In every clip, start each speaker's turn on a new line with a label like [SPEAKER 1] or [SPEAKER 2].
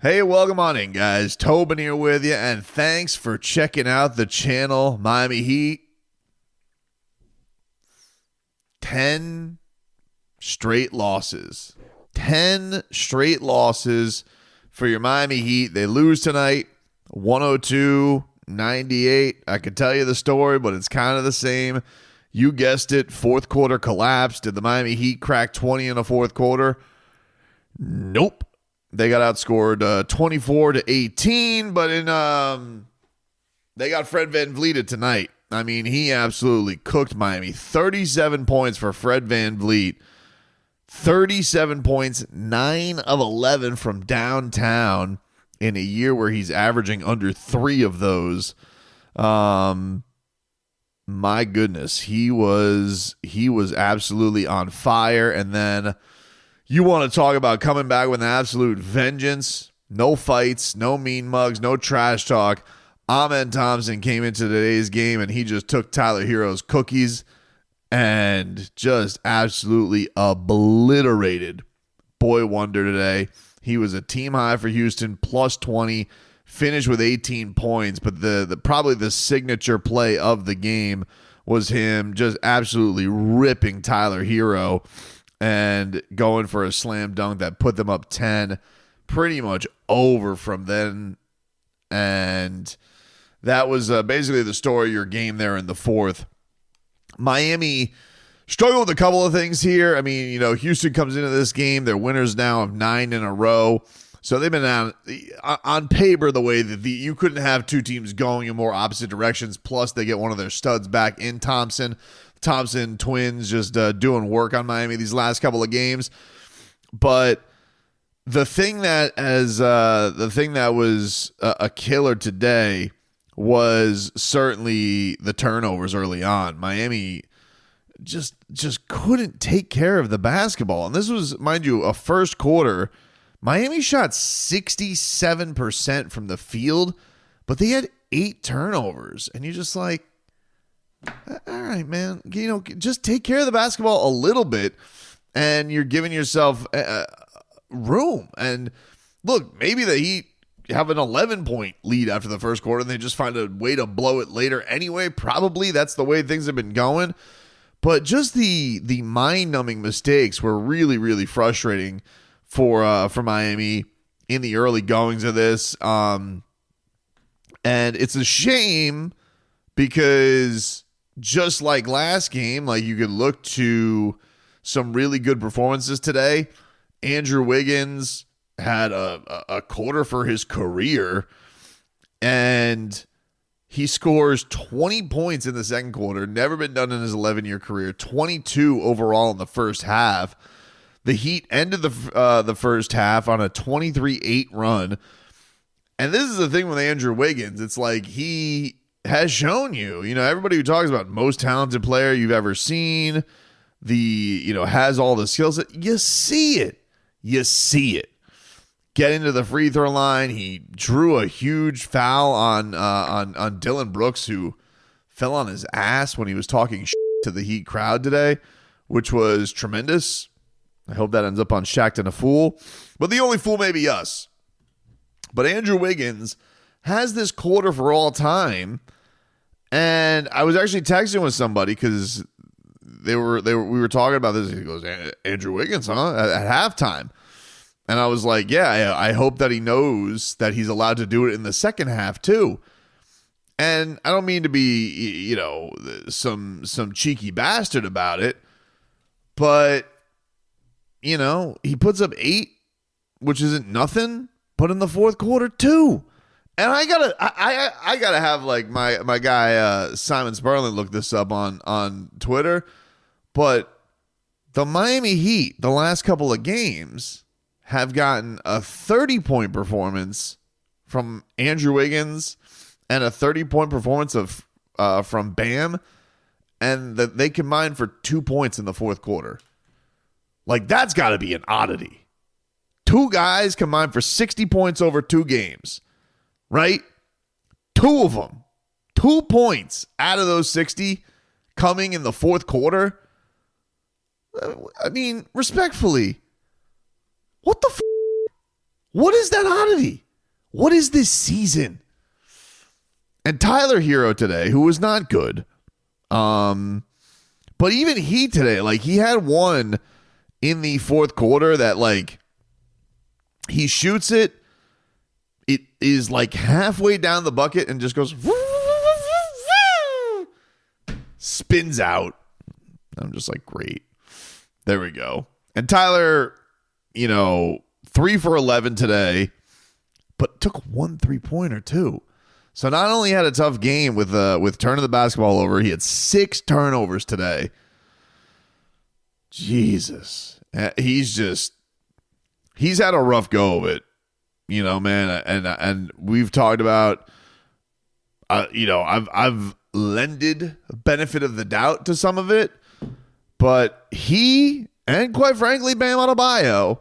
[SPEAKER 1] Hey, welcome on in, guys. Tobin here with you, and thanks for checking out the channel. Miami Heat, 10 straight losses. 10 straight losses for your Miami Heat. They lose tonight, 102-98. I could tell you the story, but it's kind of the same. You guessed it, fourth quarter collapse. Did the Miami Heat crack 20 in the fourth quarter? Nope. They got outscored 24-18, but they got Fred VanVleet tonight. I mean, he absolutely cooked Miami. 37 points for Fred VanVleet. 37 points, 9 of 11 from downtown in a year where he's averaging under 3 of those. My goodness, he was absolutely on fire. And then you want to talk about coming back with an absolute vengeance. No fights, no mean mugs, no trash talk. Thompson came into today's game and he just took Tyler Herro's cookies and just absolutely obliterated Boy Wonder today. He was a team high for Houston, plus 20, finished with 18 points. But the probably the signature play of the game was him just absolutely ripping Tyler Herro and going for a slam dunk that put them up 10, pretty much over from then. And that was basically the story of your game there in the fourth. Miami struggled with a couple of things here. I mean, Houston comes into this game. They're winners now of 9 in a row. So they've been on paper the way that you couldn't have two teams going in more opposite directions. Plus, they get one of their studs back in Thompson. Thompson twins just doing work on Miami these last couple of games. But the thing that was a killer today was certainly the turnovers early on. Miami just couldn't take care of the basketball. And this was, mind you, a first quarter. Miami shot 67% from the field, but they had 8 turnovers. And you're just like, all right, man, just take care of the basketball a little bit, and you're giving yourself room. And look, maybe the Heat have an 11-point lead after the first quarter, and they just find a way to blow it later anyway. Probably that's the way things have been going. But just the mind-numbing mistakes were really, really frustrating for Miami in the early goings of this. And it's a shame because just like last game, like you could look to some really good performances today. Andrew Wiggins had a quarter for his career, and he scores 20 points in the second quarter. Never been done in his 11-year career. 22 overall in the first half. The Heat ended the first half on a 23-8 run. And this is the thing with Andrew Wiggins. It's like he has shown you, everybody who talks about most talented player you've ever seen, has all the skills. You see it. Getting to the free throw line, he drew a huge foul on Dylan Brooks, who fell on his ass when he was talking to the Heat crowd today, which was tremendous. I hope that ends up on Shaqtin' a Fool. But the only fool may be us. But Andrew Wiggins has this quarter for all time. And I was actually texting with somebody because we were talking about this. He goes, Andrew Wiggins, huh? At halftime. And I was like, yeah, I hope that he knows that he's allowed to do it in the second half too. And I don't mean to be, some cheeky bastard about it, but he puts up 8, which isn't nothing, but in the fourth quarter 2. And I gotta have like my guy Simon Sperling look this up on Twitter. But the Miami Heat, the last couple of games, have gotten a 30-point performance from Andrew Wiggins and a 30-point performance from Bam, and that they combined for 2 points in the fourth quarter. Like, that's got to be an oddity. 2 guys combined for 60 points over 2 games, right? 2 of them. 2 points out of those 60 coming in the fourth quarter. I mean, respectfully, what the What is that oddity? What is this season? And Tyler Herro today, who was not good. But even he today, like he had one in the fourth quarter that like he shoots it. It is like halfway down the bucket and just goes spins out. I'm just like, great. There we go. And Tyler, 3 for 11 today, but took 1 3-pointer too. So not only had a tough game with turning the basketball over, he had 6 turnovers today. Jesus. He's had a rough go of it, man. And we've talked about, I've lended benefit of the doubt to some of it, but he, and quite frankly, Bam Adebayo,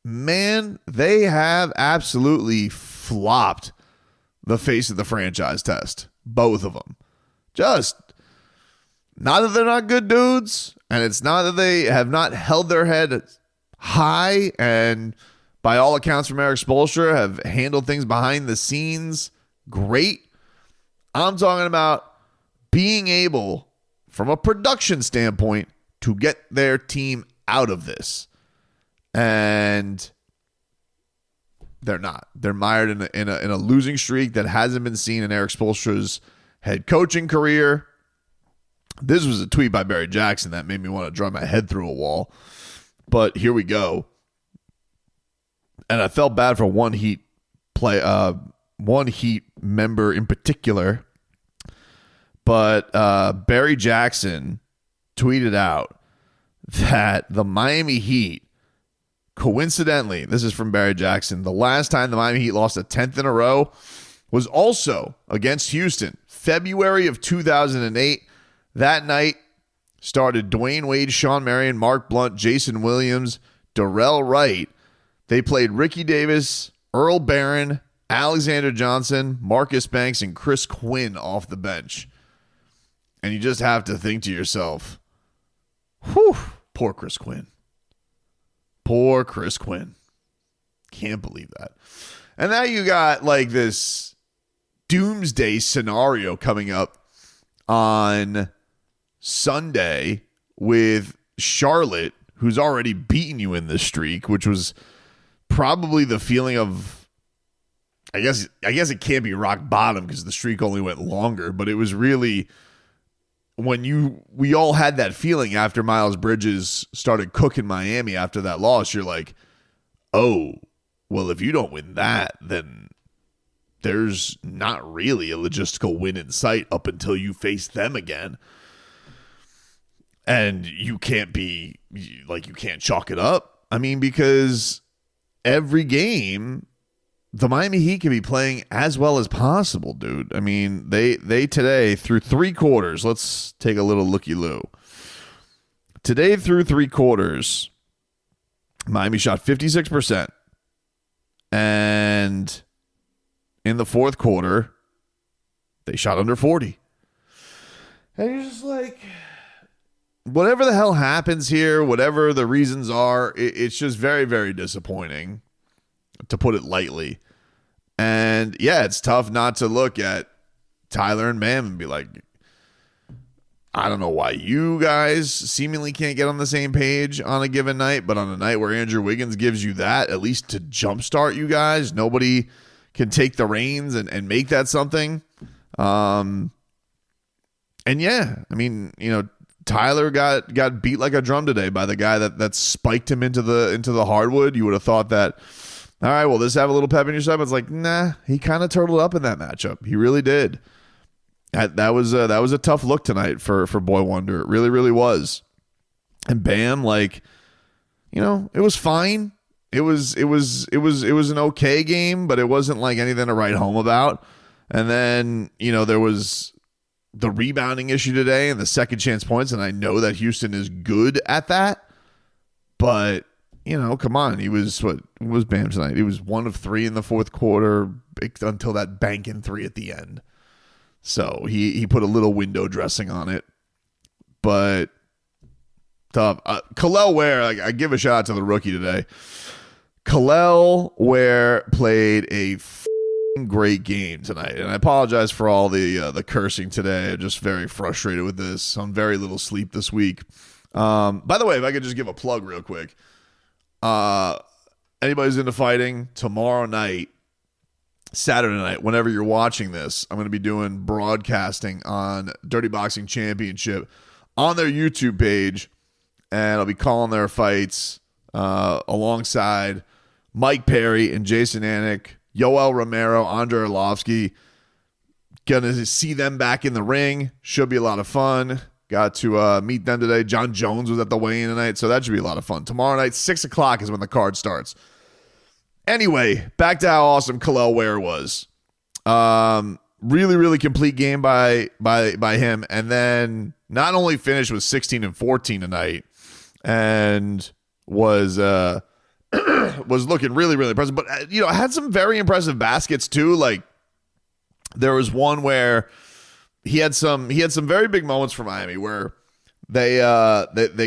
[SPEAKER 1] man, they have absolutely flopped the face of the franchise test. Both of them. Just not that they're not good dudes, and it's not that they have not held their head high, and by all accounts from Eric Spoelstra, have handled things behind the scenes great. I'm talking about being able, from a production standpoint, to get their team out of this. And they're not. They're mired in a losing streak that hasn't been seen in Eric Spoelstra's head coaching career. This was a tweet by Barry Jackson that made me want to drive my head through a wall. But here we go. And I felt bad for one Heat member in particular. But Barry Jackson tweeted out that the Miami Heat, coincidentally, this is from Barry Jackson, the last time the Miami Heat lost a 10th in a row was also against Houston, February of 2008. That night started Dwayne Wade, Sean Marion, Mark Blunt, Jason Williams, Darrell Wright. They played Ricky Davis, Earl Barron, Alexander Johnson, Marcus Banks, and Chris Quinn off the bench. And you just have to think to yourself, whew, poor Chris Quinn. Poor Chris Quinn. Can't believe that. And now you got like this doomsday scenario coming up on Sunday with Charlotte, who's already beaten you in this streak, which was probably the feeling of, I guess it can't be rock bottom because the streak only went longer, but it was really when we all had that feeling after Miles Bridges started cooking Miami after that loss. You're like, oh, well, if you don't win that, then there's not really a logistical win in sight up until you face them again. And you can't chalk it up. I mean, because every game, the Miami Heat can be playing as well as possible, dude. I mean, they today, through 3 quarters, let's take a little looky-loo. Today, through 3 quarters, Miami shot 56%. And in the fourth quarter, they shot under 40. And you're just like, whatever the hell happens here, whatever the reasons are, it's just very, very disappointing, to put it lightly. And yeah, it's tough not to look at Tyler and Bam and be like, I don't know why you guys seemingly can't get on the same page on a given night, but on a night where Andrew Wiggins gives you that, at least to jumpstart you guys, nobody can take the reins and make that something. And yeah, I mean, Tyler got beat like a drum today by the guy that spiked him into the hardwood. You would have thought that, all right, well, this have a little pep in your step. It's like, nah, he kind of turtled up in that matchup. He really did. That was a tough look tonight for Boy Wonder. It really, really was. And Bam, like, it was fine. It was an okay game, but it wasn't like anything to write home about. And then, there was the rebounding issue today and the second chance points, and I know that Houston is good at that. But, come on. He was, what was Bam tonight? He was 1 of 3 in the fourth quarter until that banking 3 at the end. So he put a little window dressing on it. But tough. Kel'el Ware, I give a shout out to the rookie today. Kel'el Ware played a great game tonight, and I apologize for all the cursing today. I'm just very frustrated with this. On very little sleep this week. By the way, if I could just give a plug real quick. Anybody's into fighting, tomorrow night, Saturday night, whenever you're watching this, I'm going to be doing broadcasting on Dirty Boxing Championship on their YouTube page, and I'll be calling their fights alongside Mike Perry and Jason Anik, Yoel Romero, Andre Arlovsky. Gonna see them back in the ring. Should be a lot of fun. Got to meet them today. John Jones was at the weigh-in tonight, so that should be a lot of fun. Tomorrow night, 6 o'clock is when the card starts. Anyway, back to how awesome Kel'el Ware was. Really, really complete game by him. And then not only finished with 16 and 14 tonight and was looking really, really impressive. But, I had some very impressive baskets too. Like, there was one where he had some very big moments for Miami where they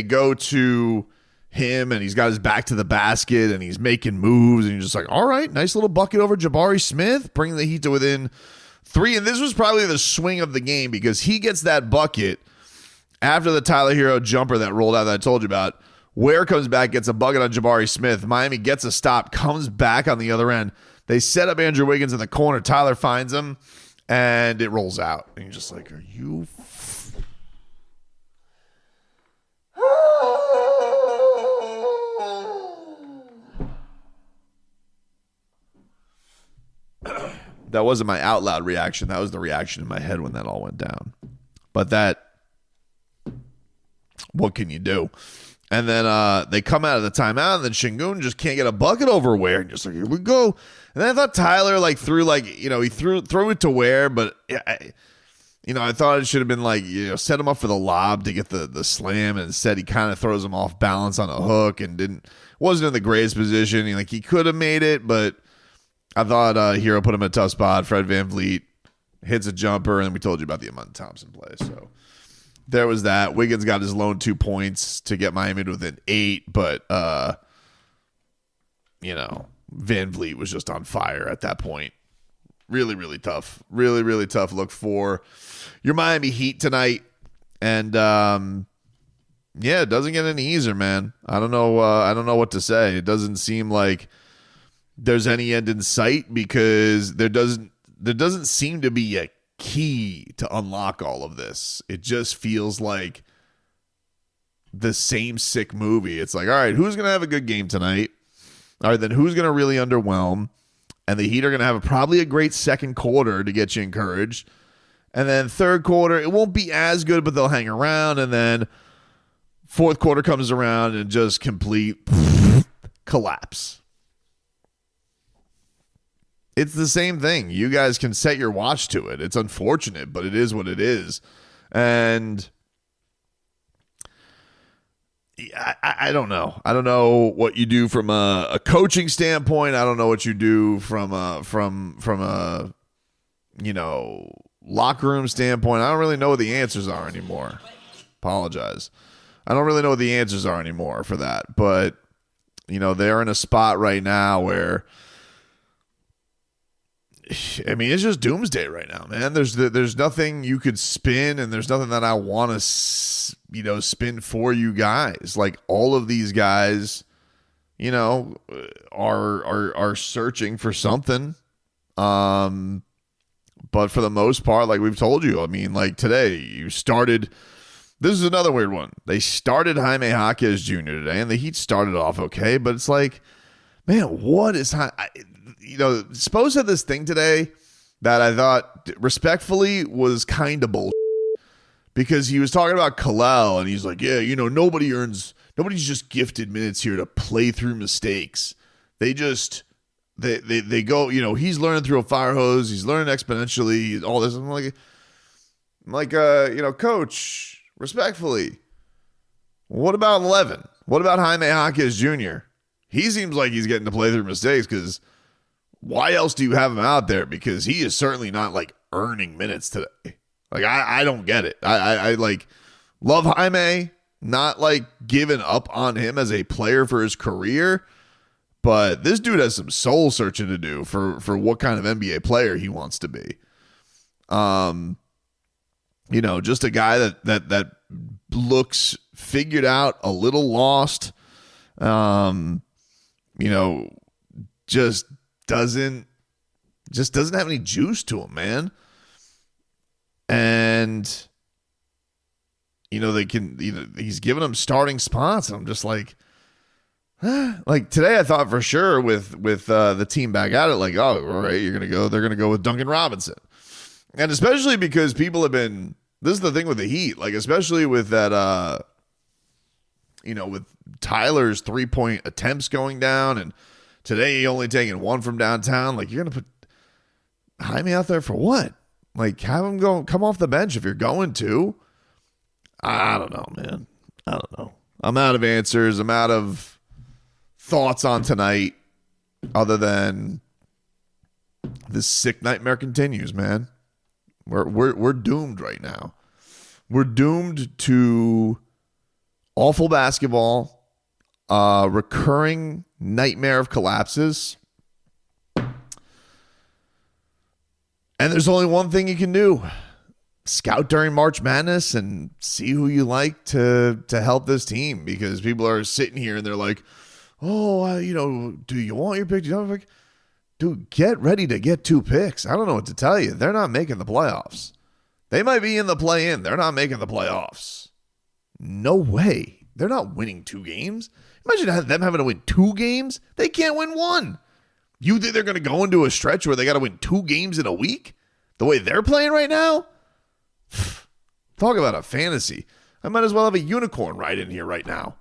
[SPEAKER 1] go to him and he's got his back to the basket and he's making moves and you're just like, all right, nice little bucket over Jabari Smith, bringing the Heat to within 3. And this was probably the swing of the game because he gets that bucket after the Tyler Herro jumper that rolled out that I told you about. Ware comes back, gets a bucket on Jabari Smith. Miami gets a stop, comes back on the other end. They set up Andrew Wiggins in the corner. Tyler finds him, and it rolls out. And you're just like, are you... That wasn't my out loud reaction. That was the reaction in my head when that all went down. But what can you do? And then they come out of the timeout, and then Şengün just can't get a bucket over Ware. And just like, here we go. And then I thought Tyler threw he threw it to Ware, but I thought it should have been set him up for the lob to get the slam, and instead he kind of throws him off balance on a hook and wasn't in the greatest position. He could have made it, but I thought Herro put him in a tough spot. Fred VanVleet hits a jumper, and then we told you about the Amon Thompson play. So there was that. Wiggins got his lone 2 points to get Miami to within 8, but VanVleet was just on fire at that point. Really, really tough. Really, really tough look for your Miami Heat tonight. And it doesn't get any easier, man. I don't know what to say. It doesn't seem like there's any end in sight because there doesn't seem to be a key to unlock all of this. It just feels like the same sick movie. It's like, all right, who's going to have a good game tonight? All right, then who's going to really underwhelm? And the Heat are going to have probably a great second quarter to get you encouraged. And then third quarter, it won't be as good, but they'll hang around. And then fourth quarter comes around and just complete collapse. It's the same thing. You guys can set your watch to it. It's unfortunate, but it is what it is. And I don't know. I don't know what you do from a coaching standpoint. I don't know what you do from a locker room standpoint. I don't really know what the answers are anymore. Apologize. I don't really know what the answers are anymore for that. But they're in a spot right now where, it's just doomsday right now, man. There's nothing you could spin, and there's nothing that I want to, spin for you guys. Like, all of these guys, are searching for something. But for the most part, like we've told you, today you started. This is another weird one. They started Jaime Jaquez Jr. today, and the Heat started off okay, but it's like, man, what is Spo said this thing today that I thought respectfully was kind of bullshit because he was talking about Kel'el and he's like, yeah, nobody's just gifted minutes here to play through mistakes. They go, he's learning through a fire hose. He's learning exponentially, all this. I'm like, coach, respectfully, what about 11? What about Jaime Jaquez Jr.? He seems like he's getting to play through mistakes because why else do you have him out there? Because he is certainly not earning minutes today. I don't get it. I love Jaime. not like giving up on him as a player for his career, but this dude has some soul searching to do for what kind of NBA player he wants to be. Just a guy that looks figured out, a little lost. Just doesn't have any juice to him, man. And he's giving them starting spots, and I'm just like, like today I thought for sure with the team back at it, like, oh, all right, they're gonna go with Duncan Robinson. And especially because people have been, this is the thing with the Heat, like especially with that with Tyler's 3-point attempts going down, and today he only taking one from downtown, like you're gonna put Jaime out there for what? Like have him come off the bench if you're going to. I don't know, man. I don't know. I'm out of answers. I'm out of thoughts on tonight other than this sick nightmare continues, man. We're doomed right now. We're doomed to awful basketball, recurring nightmare of collapses. And there's only one thing you can do. Scout during March Madness and see who you like to help this team, because people are sitting here and they're like, oh, do you want your pick? Like, dude, get ready to get 2 picks. I don't know what to tell you. They're not making the playoffs. They might be in the play-in. They're not making the playoffs. No way. They're not winning 2 games. Imagine them having to win 2 games. They can't win 1. You think they're going to go into a stretch where they got to win 2 games in a week? The way they're playing right now? Talk about a fantasy. I might as well have a unicorn right in here right now.